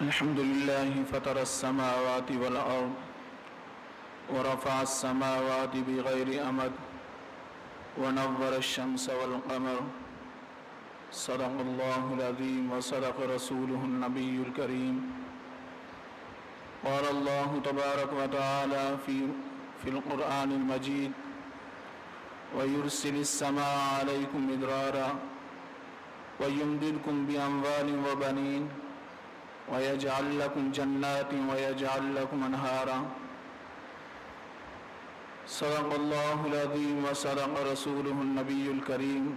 الحمد لله فطر السماوات والأرض ورفع السماوات بغير أمد ونور الشمس والقمر صدق الله العظيم وصدق رسوله النبي الكريم. قال الله تبارك وتعالى في القرآن المجيد: ويرسل السماء عليكم مدرارا ويمددكم بأموال وبنين ويجعل لكم جنات ويجعل لكم أنهارا. صدق الله العظيم وصدق رسوله النبي الكريم.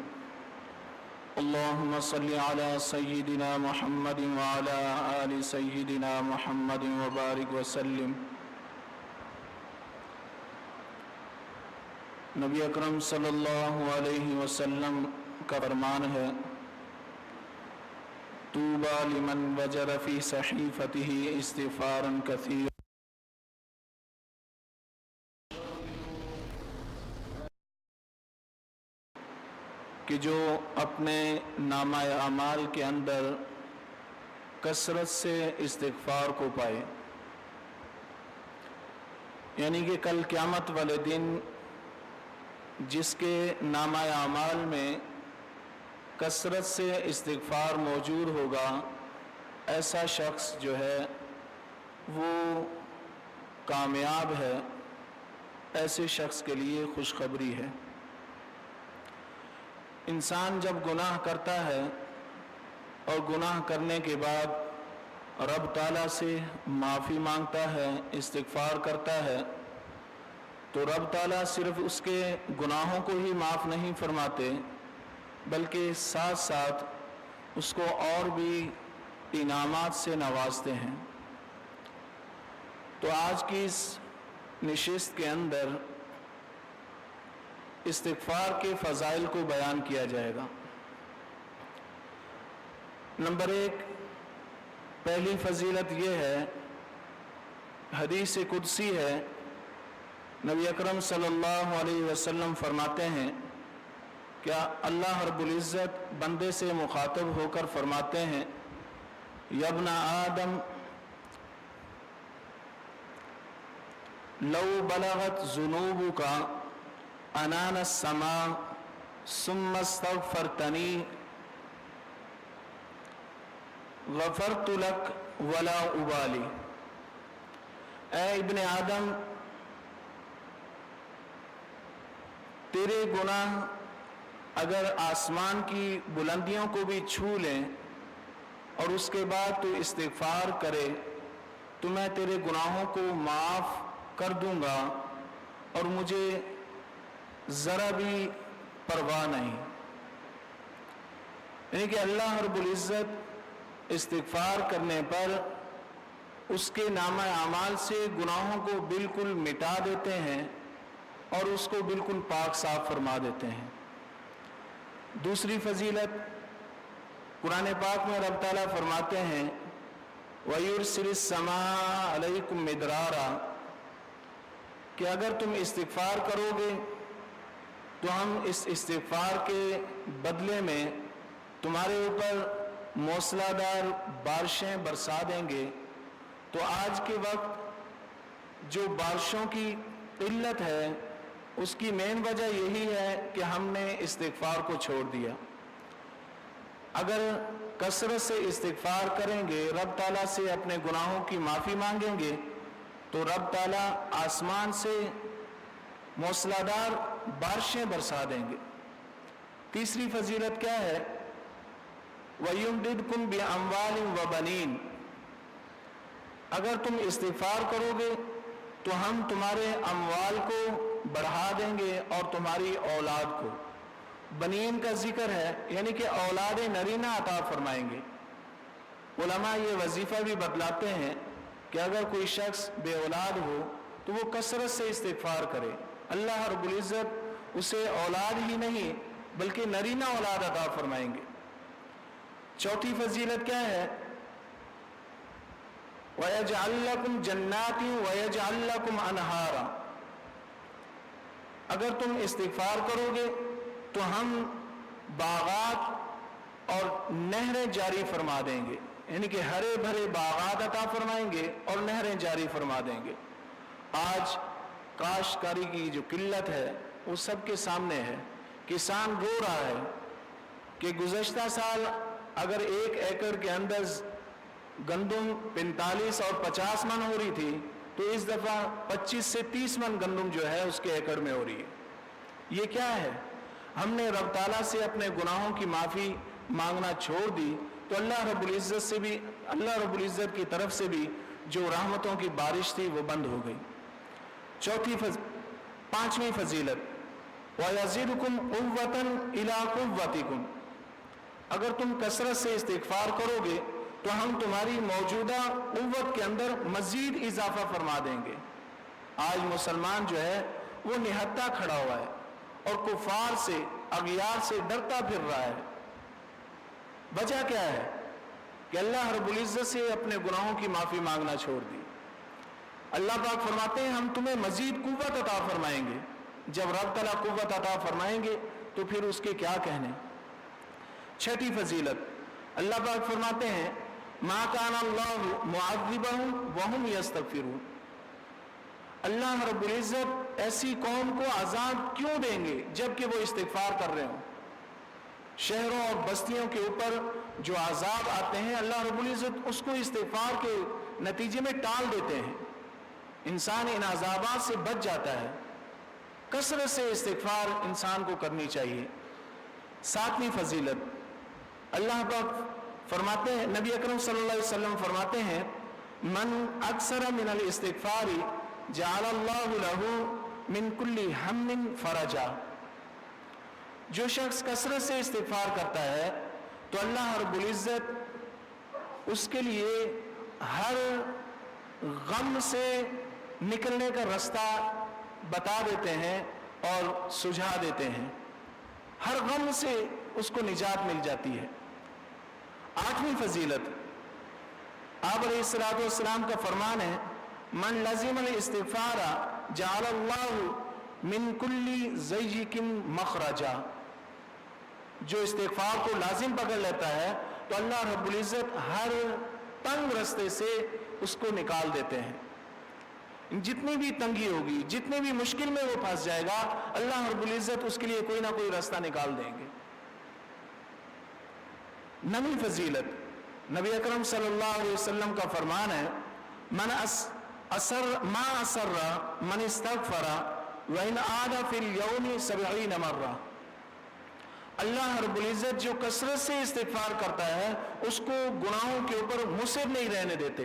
اللهم صل على سيدنا محمد وعلى آل سيدنا محمد وبارك وسلم. نبی اکرم صلی اللہ علیہ وسلم کا فرمان ہے: طوبى لمن وجد في صحيفته استغفارا كثيرا. کہ جو اپنے نامہ اعمال کے اندر کثرت سے استغفار کو پائے، یعنی کہ کل قیامت والے دن جس کے نامہ اعمال میں کثرت سے استغفار موجود ہوگا، ایسا شخص جو ہے وہ کامیاب ہے، ایسے شخص کے لیے خوشخبری ہے. انسان جب گناہ کرتا ہے اور گناہ کرنے کے بعد رب تعالیٰ سے معافی مانگتا ہے، استغفار کرتا ہے، تو رب تعالیٰ صرف اس کے گناہوں کو ہی معاف نہیں فرماتے بلکہ ساتھ ساتھ اس کو اور بھی انعامات سے نوازتے ہیں. تو آج کی اس نشست کے اندر استغفار کے فضائل کو بیان کیا جائے گا. نمبر 1، پہلی فضیلت یہ ہے، حدیث قدسی ہے، نبی اکرم صلی اللہ علیہ وسلم فرماتے ہیں کہ اللہ رب العزت بندے سے مخاطب ہو کر فرماتے ہیں: یا ابن آدم لو بلغت ذنوبک عنان السماء ثم استغفرتنی غفرت لک ولا ابالی. اے ابن آدم، تیرے گناہ اگر آسمان کی بلندیوں کو بھی چھو لیں اور اس کے بعد تو استغفار کرے تو میں تیرے گناہوں کو معاف کر دوں گا اور مجھے ذرا بھی پرواہ نہیں. یعنی کہ اللہ رب العزت استغفار کرنے پر اس کے نامہ اعمال سے گناہوں کو بالکل مٹا دیتے ہیں اور اس کو بالکل پاک صاف فرما دیتے ہیں. دوسری فضیلت، قرآن پاک میں رب تعالیٰ فرماتے ہیں: وَيُرْسِلِ السَّمَاءَ عَلَيْكُمْ مِدْرَارًا، کہ اگر تم استغفار کرو گے تو ہم اس استغفار کے بدلے میں تمہارے اوپر موسلا دار بارشیں برسا دیں گے. تو آج کے وقت جو بارشوں کی قلت ہے اس کی مین وجہ یہی ہے کہ ہم نے استغفار کو چھوڑ دیا. اگر کثرت سے استغفار کریں گے، رب تعالیٰ سے اپنے گناہوں کی معافی مانگیں گے، تو رب تعالیٰ آسمان سے موسلادھار بارشیں برسا دیں گے. تیسری فضیلت کیا ہے؟ وَيُمْدِدْكُمْ بِأَمْوَالٍ وَبَنِينَ، اگر تم استغفار کرو گے تو ہم تمہارے اموال کو بڑھا دیں گے اور تمہاری اولاد کو. بنین کا ذکر ہے، یعنی کہ اولاد نرینہ عطا فرمائیں گے. علماء یہ وظیفہ بھی بتلاتے ہیں کہ اگر کوئی شخص بے اولاد ہو تو وہ کثرت سے استغفار کرے، اللہ رب العزت اسے اولاد ہی نہیں بلکہ نرینہ اولاد عطا فرمائیں گے. چوتھی فضیلت کیا ہے؟ وَيَجْعَلْ لَكُمْ جَنَّاتٍ وَيَجْعَلْ لَكُمْ أَنْهَارًا، اگر تم استغفار کرو گے تو ہم باغات اور نہریں جاری فرما دیں گے. यानी कि हरे भरे बागात अता फरमाएंगे और नहरें जारी फरमा देंगे। आज काश्तकारी की जो किल्लत है वो सबके सामने है। किसान रो रहा है कि गुज़श्ता साल अगर 1 एकड़ के अंदर गंदम 45 और 50 मन हो रही थी, तो इस दफ़ा 25 से 30 मन गंदम जो है उसके एकड़ में हो रही है। ये क्या है? हमने रब ताला से अपने गुनाहों की माफ़ी मांगना छोड़ दी तो अल्लाह रब्बुल इज़्ज़त की तरफ से भी जो रहमतों की बारिश थी वो बंद हो गई। पांचवी फजीलत, वयज़िदकुम कुव्वतन इला कुव्वतिकुम, अगर तुम कसरत से इस्तिग़फ़ार करोगे तो हम तुम्हारी मौजूदा कुव्वत के अंदर मजीद इजाफा फरमा देंगे। आज मुसलमान जो है वो निहत्ता खड़ा हुआ है और कुफार से, अगियार से डरता फिर रहा है। वजह क्या है कि अल्लाह रब्बुल इज़्ज़त से अपने गुनाहों की माफ़ी मांगना छोड़ दी। अल्लाह पाक फरमाते हैं हम तुम्हें मजीद कुव्वत अता फरमाएंगे। जब रब तआला कुव्वत अता फरमाएंगे तो फिर उसके क्या कहने। छठी फजीलत, अल्लाह पाक फरमाते हैं मा कान अल्लाहु मुअज़्ज़िबहुम व हुम यस्तग़फ़िरून, अल्लाह रब्बुल इज़्ज़त ऐसी कौम को अज़ाब क्यों देंगे जबकि वो इस्तिग़फ़ार कर रहे हों। शहरों और बस्तियों के ऊपर जो अज़ाब आते हैं अल्लाह रब्बुल इज़्ज़त उसको इस्तिग़फ़ार के नतीजे में टाल देते हैं। इंसान इन अज़ाबात से बच जाता है। कसरत से इस्तिग़फ़ार इंसान को करनी चाहिए। सातवीं फजीलत, अल्लाह पाक फरमाते हैं, नबी अकरम सल्लल्लाहु अलैहि वसल्लम फरमाते हैं मन अक्सर मिनल इस्तिग़फ़ारी जअलल्लाहु लहू मिन कुल्ली हम्मिन फरजा, जो शख्स कसरत से इस्तिग़फ़ार करता है तो अल्लाह रब्बुल इज़्ज़त उसके लिए हर गम से निकलने का रास्ता बता देते हैं और सुझा देते हैं। हर गम से उसको निजात मिल जाती है। आठवीं फजीलत, आप अलैहिस्सलातु वस्सलाम का फरमान है मन लज़िमल इस्तिग़फ़ारा जअलल्लाहु मिन कुल्ली ज़य्यिकिन मख़रजा, जो इस्तिग़फ़ार को लाजिम पकड़ लेता है तो अल्लाह रब्बुल इज़्ज़त हर तंग रास्ते से उसको निकाल देते हैं। जितनी भी तंगी होगी, जितनी भी मुश्किल में वो फंस जाएगा, अल्लाह रब्बुल इज़्ज़त उसके लिए कोई ना कोई रास्ता निकाल देंगे। नवीं फजीलत, नबी अकरम सल्लल्लाहु अलैहि वसल्लम का फरमान है मन असर्रा मन इस्तग़फ़रा व इन आदा फिल यौमी 70 मर्रा, अल्लाह रब्बुल इज़्ज़त जो कसरत से इस्तिग़फ़ार करता है उसको गुनाहों के ऊपर मुसिर नहीं रहने देते।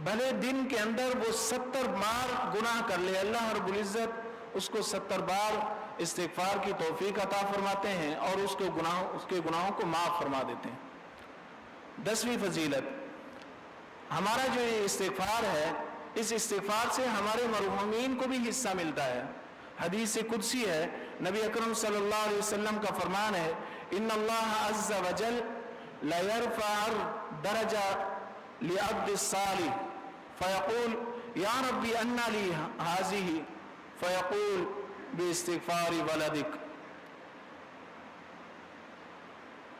भले दिन के अंदर वो 70 बार गुनाह कर ले, अल्लाह रब्बुल इज़्ज़त उसको 70 बार इस्तिग़फ़ार की तौफीक अता फरमाते हैं और उसके गुनाहों को माफ़ फरमा देते हैं। 10वीं फजीलत, हमारा जो ये इस्तिग़फ़ार है, इस इस्तिग़फ़ार से हमारे मरहूमीन को भी हिस्सा मिलता है। हदीस कुदसी है, नबी अकरम सल्लल्लाहु अलैहि वसल्लम का फरमान है इन्नल्लाह अज़्ज़ा वजल ला यरफ़अ दरजा लिअब्दिस सालिह फ़यक़ूल या रब्बी अन्ना ली हाज़िही फ़यक़ूल बिइस्तिग़फ़ारि वलदिक।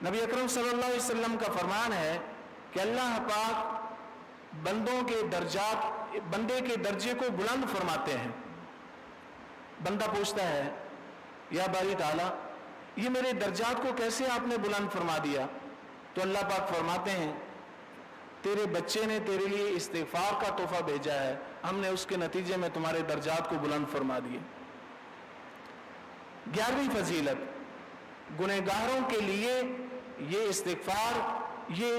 नबी अकरम सल्लल्लाहु अलैहि वसल्लम का फरमान है कि अल्लाह पाक बंदे के दर्जे को बुलंद फरमाते हैं। बंदा पूछता है या बारी ताला ये मेरे दर्जात को कैसे आपने बुलंद फरमा दिया? तो अल्लाह पाक फरमाते हैं तेरे बच्चे ने तेरे लिए इस्तिग़फ़ार का तोहफा भेजा है, हमने उसके नतीजे में तुम्हारे दर्जात को बुलंद फरमा दिए। 11वीं फजीलत, गुनहगारों के लिए ये इस्तिग़फ़ार ये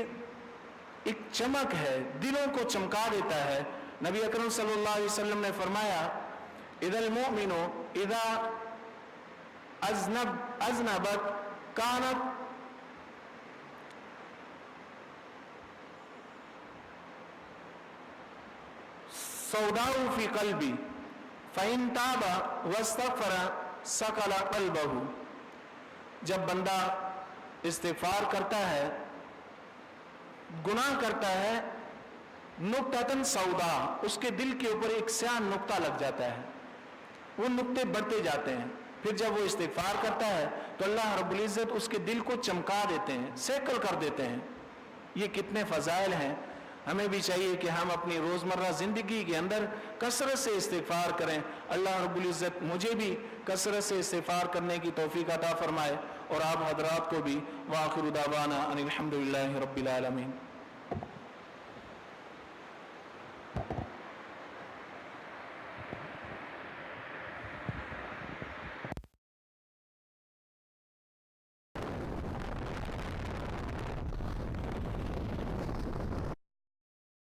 एक चमक है, दिलों को चमका देता है। नबी अकरम सल्लल्लाहु अलैहि वसल्लम ने फरमाया इदल मोमिनो इदा अज़नबत कानत सौदाउ फी क़ल्बी फ़इन ताबा वस्तग़फ़रा सकला क़ल्बहु। जब बंदा इस्तिग़फ़ार करता है, गुनाह करता है, नुक्ततन सौदा, उसके दिल के ऊपर एक स्याह नुक्ता लग जाता है, वो नुक्ते बढ़ते जाते हैं। फिर जब वो इस्तिग़फ़ार करता है तो अल्लाह रब्बुल इज़्ज़त उसके दिल को चमका देते हैं, सेकल कर देते हैं। یہ کتنے فضائل ہیں. ہمیں بھی چاہیے کہ ہم اپنی روزمرہ زندگی کے اندر کثرت سے استغفار کریں. اللہ رب العزت مجھے بھی کثرت سے استغفار کرنے کی توفیق عطا فرمائے اور آپ حضرات کو بھی. وآخر دعوانا ان الحمد للہ رب العالمین.